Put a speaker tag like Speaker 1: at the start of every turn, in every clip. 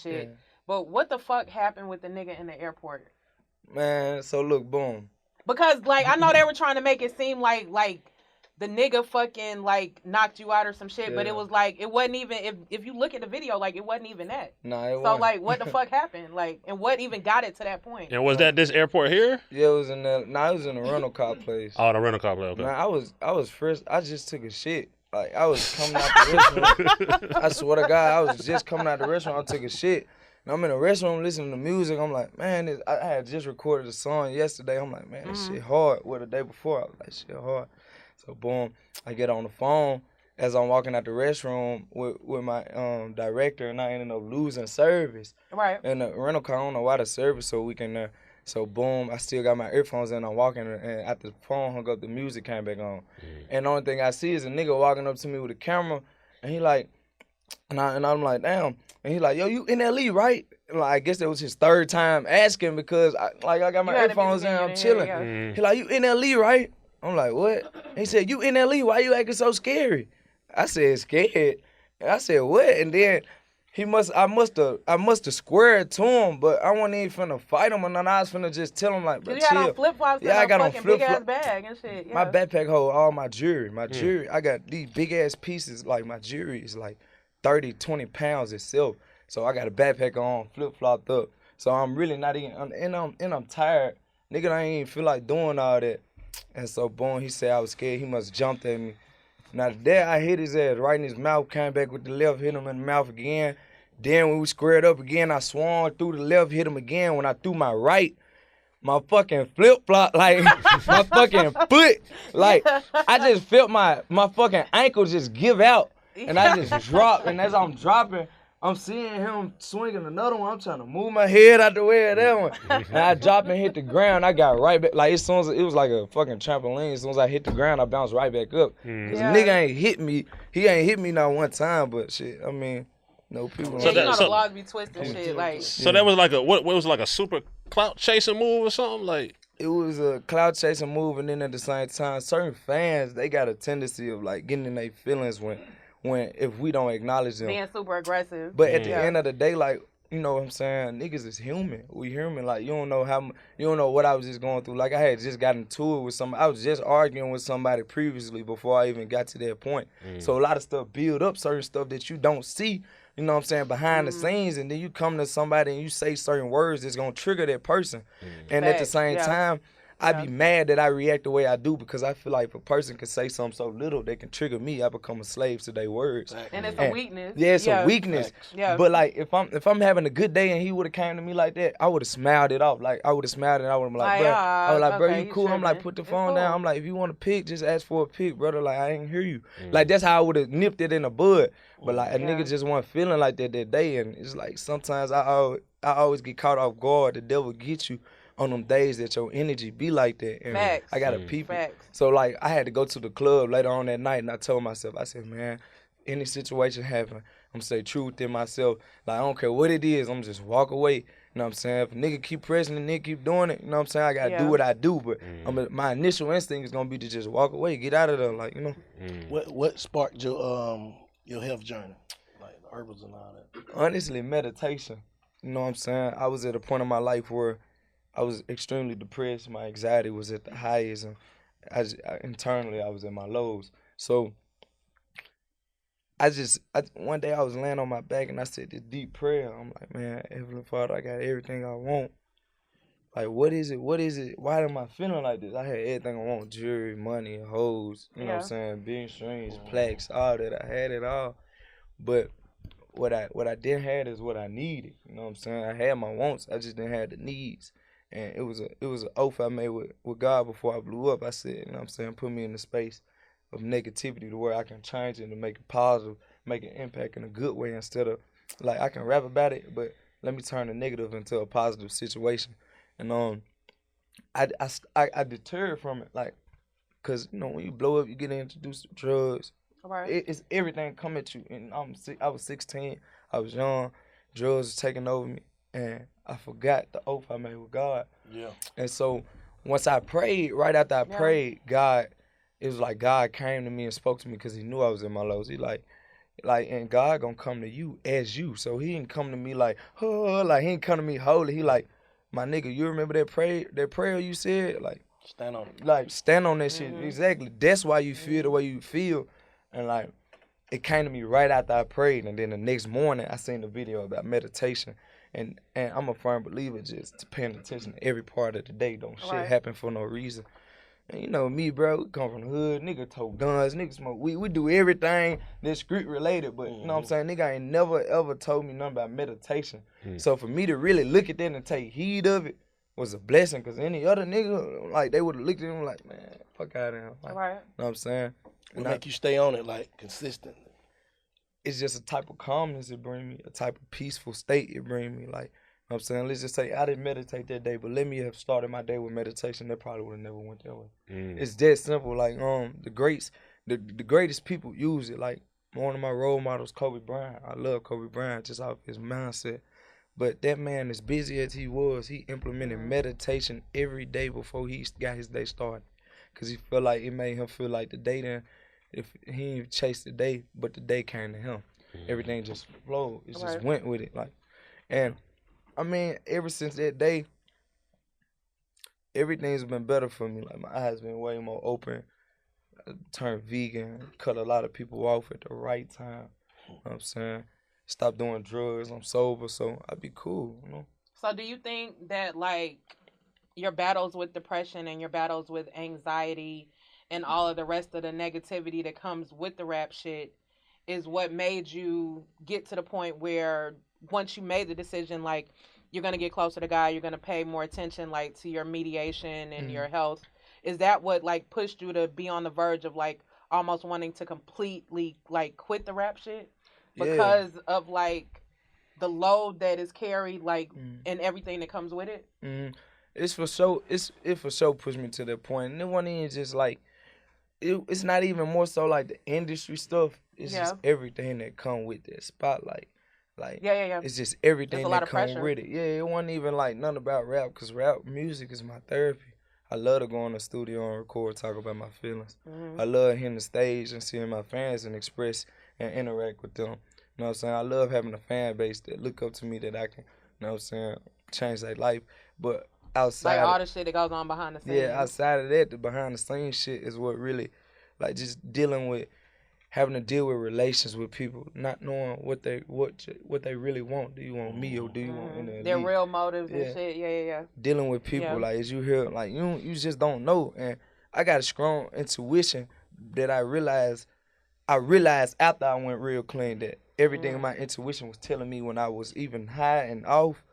Speaker 1: shit.
Speaker 2: Yeah.
Speaker 1: But what the fuck happened with the nigga in the airport?
Speaker 2: Man, so look, boom.
Speaker 1: Because like I know they were trying to make it seem like the nigga fucking like knocked you out or some shit, but it
Speaker 2: Yeah.
Speaker 1: was like it wasn't even if you look at the video, like it wasn't even that.
Speaker 2: Nah, it
Speaker 1: So
Speaker 2: wasn't.
Speaker 1: like what the fuck happened? Like and what even got it to that point?
Speaker 3: And was that this airport here?
Speaker 2: Yeah, it was in the. Nah, it was in the rental car place.
Speaker 3: Oh, the rental car place. Okay.
Speaker 2: Man, I was first. I just took a shit. Like I was coming out the restroom. I swear to God, I was just coming out the restaurant. I took a shit. And I'm in the restroom listening to music. I'm like, man, I had just recorded a song yesterday. I'm like, man, this shit hard. Well, the day before, I was like, shit hard. So boom, I get on the phone as I'm walking out the restroom with my director, and I ended up losing service.
Speaker 1: Right.
Speaker 2: And the rental car, I don't know why the service so weak in there. So boom, I still got my earphones in. I'm walking, and after the phone hung up, the music came back on. And the only thing I see is a nigga walking up to me with a camera, and he like, and I'm like, damn. And he like, yo, you NLE, right? And like, I guess that was his third time asking because I got my earphones in, I'm chilling.
Speaker 1: Yeah.
Speaker 2: He like, you NLE, right? I'm like, what? He said, you NLE, why you acting so scary? I said, scared. And I said, what? And then I must have squared to him, but I wasn't even finna fight him, and then I was finna just tell him like, bro,
Speaker 1: You
Speaker 2: chill.
Speaker 1: had on flip flops
Speaker 2: Yeah, I
Speaker 1: and
Speaker 2: got
Speaker 1: a
Speaker 2: on
Speaker 1: fucking big ass
Speaker 2: flip-flop.
Speaker 1: bag and shit. Yeah.
Speaker 2: My backpack hold all my jewelry. My jewelry, I got these big ass pieces. Like my jewelry is like 30, 20 pounds itself. So I got a backpack on, flip flopped up. So I'm really not even, and I'm tired. Nigga, I ain't even feel like doing all that. And so boom, he said I was scared. He must have jumped at me. Now there I hit his ass right in his mouth. Came back with the left, hit him in the mouth again. Then when we squared up again, I swung through the left, hit him again. When I threw my right, my fucking flip-flop, like, my fucking foot, like, I just felt my fucking ankle just give out. And I just dropped. And as I'm dropping, I'm seeing him swinging another one. I'm trying to move my head out the way of that one. And I dropped and hit the ground. I got right back. Like, as soon as it was like a fucking trampoline. As soon as I hit the ground, I bounced right back up. Because the nigga ain't hit me. He ain't hit me not one time, but shit, I mean, no people.
Speaker 1: Yeah, you know the vlogs be twisting shit. Like,
Speaker 3: So that was like a what was like a super clout chasing move or something like.
Speaker 2: It was a cloud chasing move, and then at the same time, certain fans, they got a tendency of like getting in their feelings when if we don't acknowledge them.
Speaker 1: being super aggressive.
Speaker 2: But at the end of the day, like, you know what I'm saying, niggas is human. We human. Like, you don't know what I was just going through. Like, I had just gotten into it with somebody. I was just arguing with somebody previously before I even got to that point. So a lot of stuff build up, certain stuff that you don't see, you know what I'm saying, behind the scenes, and then you come to somebody and you say certain words that's gonna trigger that person. And at the same time, I be mad that I react the way I do because I feel like if a person can say something so little, they can trigger me. I become a slave to their words.
Speaker 1: And it's a weakness.
Speaker 2: Yeah, it's a weakness.
Speaker 1: Yeah.
Speaker 2: But like if I'm having a good day and he would have came to me like that, I would have smiled it off. Like I would have smiled and I would have been like, bro, I was like, bro,
Speaker 1: okay,
Speaker 2: you
Speaker 1: you
Speaker 2: cool? I'm like,
Speaker 1: tripping.
Speaker 2: put the
Speaker 1: It's
Speaker 2: phone
Speaker 1: cool.
Speaker 2: down. I'm like, if you want a pic, just ask for a pic, brother. Like I ain't hear you. Like that's how I would have nipped it in the bud. But like a nigga just wasn't feeling like that day, and it's like sometimes I always get caught off guard. The devil get you on them days that your energy be like that. And
Speaker 1: Facts.
Speaker 2: I gotta peep it.
Speaker 1: Facts.
Speaker 2: So like I had to go to the club later on that night, and I told myself, I said, man, any situation happen, I'm gonna stay true within myself. Like I don't care what it is, I'm just walk away. You know what I'm saying? If a nigga keep pressing and nigga keep doing it, you know what I'm saying? I gotta do what I do. But my initial instinct is gonna be to just walk away, get out of there, like, you know.
Speaker 4: What sparked your health journey, like the herbals and all that?
Speaker 2: Honestly, meditation. You know what I'm saying? I was at a point in my life where I was extremely depressed. My anxiety was at the highest, and internally I was at my lows. So one day I was laying on my back and I said this deep prayer. I'm like, man, Heavenly Father, I got everything I want. Like, what is it? What is it? Why am I feeling like this? I had everything I want: jewelry, money, hoes. You know what I'm saying? Being strings, plaques, all that. I had it all, but what I didn't have is what I needed. You know what I'm saying? I had my wants, I just didn't have the needs. And it was an oath I made with God before I blew up. I said, you know what I'm saying, put me in the space of negativity to where I can change it and make it positive, make an impact in a good way instead of, like, I can rap about it, but let me turn the negative into a positive situation. And I deterred from it, like, because, you know, when you blow up, you get introduced to drugs.
Speaker 1: Right.
Speaker 2: It's everything come at you. And I was 16, I was young, drugs was taking over me, and I forgot the oath I made with God.
Speaker 4: Yeah.
Speaker 2: And so once I prayed, right after I prayed, it was like God came to me and spoke to me because he knew I was in my lows. He like, Like, and God gonna come to you as you. So he ain't come to me like, oh, like he ain't come to me holy. He like, my nigga, you remember that prayer you said? Like,
Speaker 4: stand on it.
Speaker 2: Like, stand on that shit. Exactly. That's why you feel the way you feel. And like, it came to me right after I prayed. And then the next morning, I seen the video about meditation. And I'm a firm believer just paying attention to every part of the day. Don't shit happen for no reason. And you know me, bro, we come from the hood, nigga tote guns, nigga smoke weed. We do everything that's street related, but you know what I'm saying? Nigga ain't never ever told me nothing about meditation. So for me to really look at that and take heed of it was a blessing, because any other nigga, like, they would have looked at him like, man, fuck out of here. Like, you know what I'm saying?
Speaker 4: What make you stay on it, like, consistent?
Speaker 2: It's just a type of calmness it bring me, a type of peaceful state it bring me, like, you know what I'm saying? Let's just say I didn't meditate that day, but let me have started my day with meditation. That probably would have never went that way. It's that simple. Like, the greatest people use it. Like, one of my role models, Kobe Bryant. I love Kobe Bryant just off his mindset. But that man, as busy as he was, he implemented meditation every day before he got his day started. Because he felt like it made him feel like the day then, if he didn't chase the day, but the day came to him. Everything just flowed. It just went with it. Like, and I mean, ever since that day, everything's been better for me. Like, my eyes been way more open. I turned vegan, cut a lot of people off at the right time. You know what I'm saying? Stop doing drugs. I'm sober, so I'd be cool, you know?
Speaker 1: So do you think that, like, your battles with depression and your battles with anxiety and all of the rest of the negativity that comes with the rap shit is what made you get to the point where once you made the decision, like, you're going to get closer to God, you're going to pay more attention, like, to your mediation and your health, is that what, like, pushed you to be on the verge of, like, almost wanting to completely, like, quit the rap shit? Because of, like, the load that is carried, like, and everything that comes with it?
Speaker 2: It's for sure, it for sure pushed me to that point. And it wasn't even just, like, it's not even more so, like, the industry stuff. It's just everything that come with that spotlight. Like, it's just everything that comes with it. Yeah, it wasn't even, like, nothing about rap, because rap music is my therapy. I love to go in the studio and record, talk about my feelings. I love hitting the stage and seeing my fans and express and interact with them. You know what I'm saying? I love having a fan base that look up to me, that I can, you know what I'm saying, change their life. But outside,
Speaker 1: like, all the shit that goes on behind the scenes.
Speaker 2: Yeah, outside of that, the behind the scenes shit is what really, like, just having to deal with relations with people, not knowing what they really want. Do you want me, or do you want NLE?
Speaker 1: Their real motives and shit. Yeah.
Speaker 2: Dealing with people, like, as you hear, like, you just don't know. And I got a strong intuition that I realized after I went real clean, that everything my intuition was telling me when I was even high and off,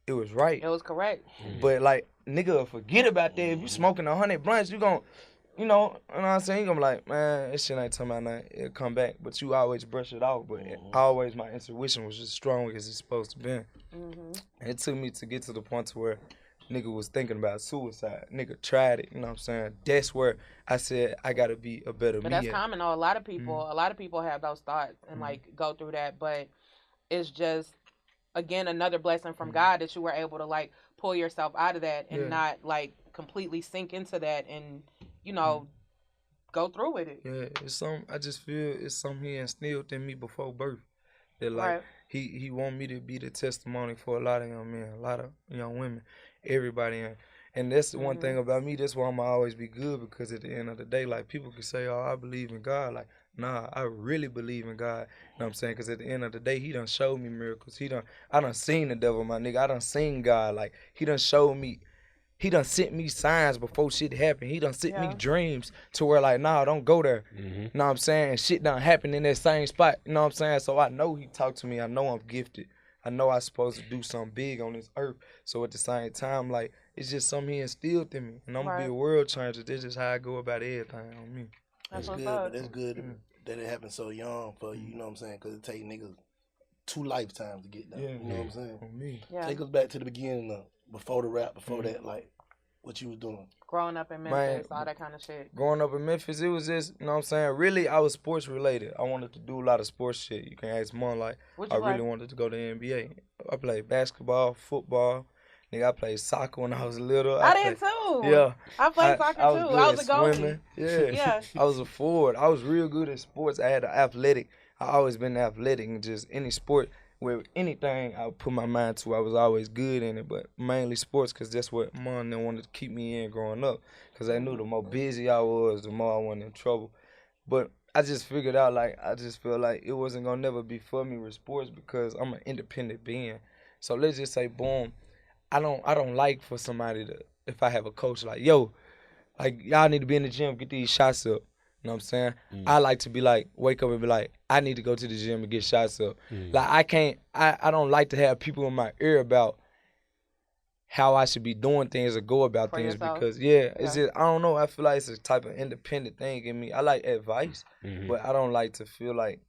Speaker 2: it was right.
Speaker 1: It was correct.
Speaker 2: But, like, nigga, forget about that. If you smoking 100 blunts, you gon', you know what I'm saying? You gonna be like, man, this shit ain't talking about nothing. It'll come back. But you always brush it off. But always my intuition was just strong as it's supposed to be. And it took me to get to the point to where nigga was thinking about suicide. Nigga tried it, you know what I'm saying? That's where I said I gotta be a better me.
Speaker 1: But that's common though. A lot of people have those thoughts and like go through that. But it's just, again, another blessing from God that you were able to, like, pull yourself out of that and not, like, completely sink into that and, you know, go through with it.
Speaker 2: Yeah, it's I just feel it's something he instilled in me before birth. That, like, he want me to be the testimony for a lot of young men, a lot of young women, everybody. And that's the one thing about me, that's why I'm always be good, because at the end of the day, like, people can say, oh, I believe in God. Like, nah, I really believe in God. You know what I'm saying? Because at the end of the day, he done showed me miracles. I done seen the devil, my nigga. I done seen God. Like, he done showed me. He done sent me signs before shit happened. He done sent me dreams to where, like, nah, don't go there. You know what I'm saying? And shit done happened in that same spot. You know what I'm saying? So I know he talked to me. I know I'm gifted. I know I'm supposed to do something big on this earth. So at the same time, like, it's just something he instilled in me. And I'm going to be a world changer. This is how I go about everything on me.
Speaker 4: That's good, but that's good that it happened so young for you, you know what I'm saying? Because it take niggas 2 lifetimes to get there. You know what I'm saying?
Speaker 2: On me.
Speaker 4: Take us back to the beginning, before the rap, before that, like, what you was doing.
Speaker 1: Growing up in Memphis, all that kind of shit.
Speaker 2: Growing up in Memphis, it was just, you know what I'm saying? Really, I was sports related. I wanted to do a lot of sports shit. You can ask Mom, like, I really wanted to go to the NBA. I played basketball, football. Nigga, I played soccer when I was little.
Speaker 1: I did too.
Speaker 2: Yeah.
Speaker 1: I played soccer too. I was a goalie.
Speaker 2: Yeah. I was a forward. I was real good at sports. I had an athletic. I always been athletic and just any sport. With anything I would put my mind to, I was always good in it, but mainly sports because that's what mom and wanted to keep me in growing up because I knew the more busy I was, the more I went in trouble. But I just figured out, like, I just feel like it wasn't going to never be for me with sports because I'm an independent being. So let's just say, boom, I don't like for somebody to, if I have a coach like, yo, like, y'all need to be in the gym, get these shots up. You know what I'm saying? I like to be like, wake up and be like, I need to go to the gym and get shots up. Like, I don't like to have people in my ear about how I should be doing things or go about
Speaker 1: For
Speaker 2: things
Speaker 1: yourself.
Speaker 2: because, it's just, I don't know. I feel like it's a type of independent thing in me. I like advice, but I don't like to feel like, you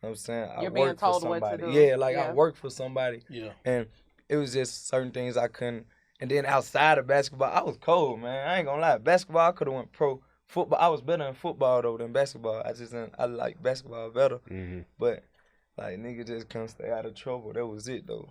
Speaker 2: know what I'm saying?
Speaker 1: You're
Speaker 2: I
Speaker 1: being
Speaker 2: work
Speaker 1: told
Speaker 2: for
Speaker 1: what to
Speaker 2: somebody.
Speaker 1: do.
Speaker 2: Yeah, like
Speaker 1: Yeah.
Speaker 2: I work for somebody.
Speaker 4: Yeah.
Speaker 2: And it was just certain things I couldn't. And then outside of basketball, I was cold, man. I ain't gonna lie. Basketball, I could have went pro. Football, I was better in football though than basketball. I like basketball better. But like nigga just couldn't stay out of trouble. That was it though.